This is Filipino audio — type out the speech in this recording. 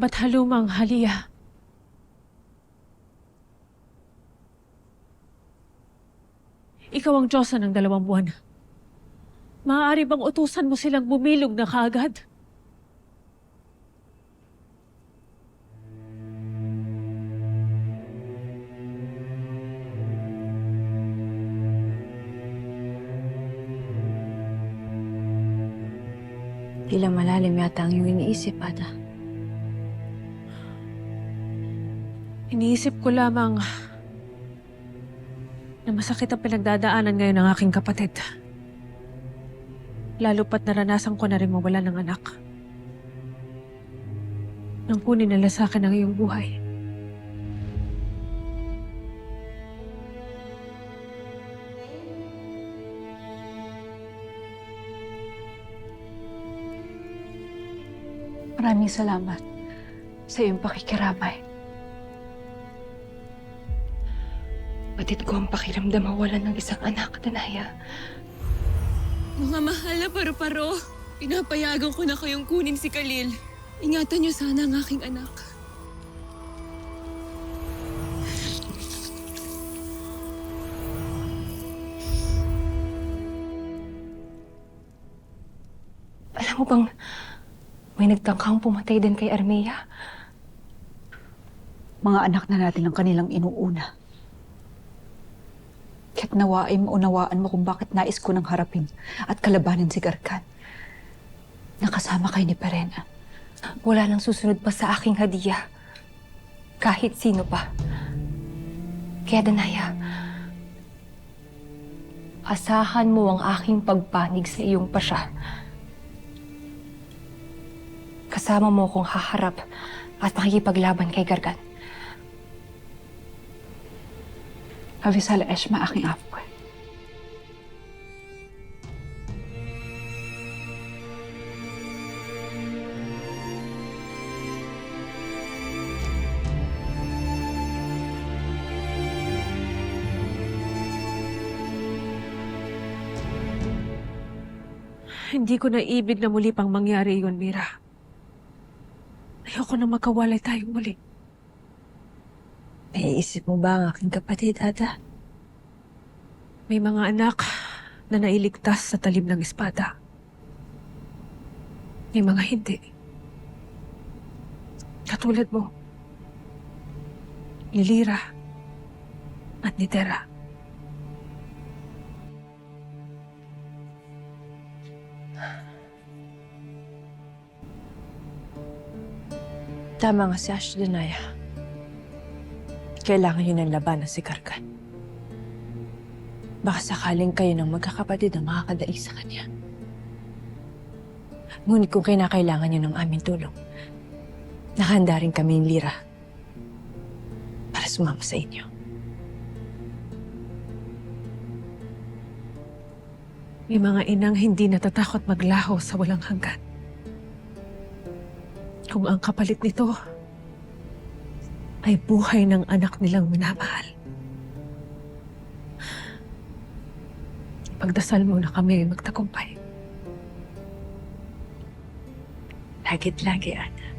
Ba't halumang Halia? Ikaw ang Diyosa ng 2 buwan. Maaari bang utusan mo silang bumilog na kaagad? Tila malalim yata ang iyong iniisip, Ada. Iniisip ko lamang na masakit ang pinagdadaanan ngayon ng aking kapatid. Lalo pat naranasan ko na rin mawala ng anak. Nang kunin nila sa akin ang iyong buhay. Maraming salamat sa iyong pakikiramay. Batid ko ang pakiramdam mawalan ng isang anak, Danaya. Mga mahal na paru-paro, pinapayagan ko na kayong kunin si Khalil. Ingatan niyo sana ang aking anak. Alam mo bang may nagtangkang pumatay din kay Armea? Mga anak na natin ang kanilang inuuna. Kaya't nawa ay maunawaan mo kung bakit nais ko nang harapin at kalabanin si Garkan. Nakasama kay ni Perena. Wala nang susunod pa sa aking hadiah. Kahit sino pa. Kaya Danaya, asahan mo ang aking pagpanig sa iyong pasya. Kasama mo akong haharap at makikipaglaban kay Gargan. Avisala Eshma, aking apo. Hindi ko naibig na muli pang mangyari yun, Mira. Ayoko na magkawalay tayong muli. Naiisip mo ba ang aking kapatid, Ada? May mga anak na nailigtas sa talim ng espada. May mga hindi. Katulad mo. Ni Lyra at ni Tera. Tama nga si Ash, Danaya. Kailangan yun ng labanan si Gargan. Baka sakaling kayo ng magkakapatid ang makakadaig sa kanya. Ngunit kung kinakailangan niyo ng aming tulong, nakahanda rin kami ni Lyra para sumama sa inyo. May mga inang hindi natatakot maglaho sa walang hanggan. Kung ang kapalit nito ay buhay ng anak nilang minamahal. Pagdasal mo na kami magtagumpay. Lagit lagi, Ana.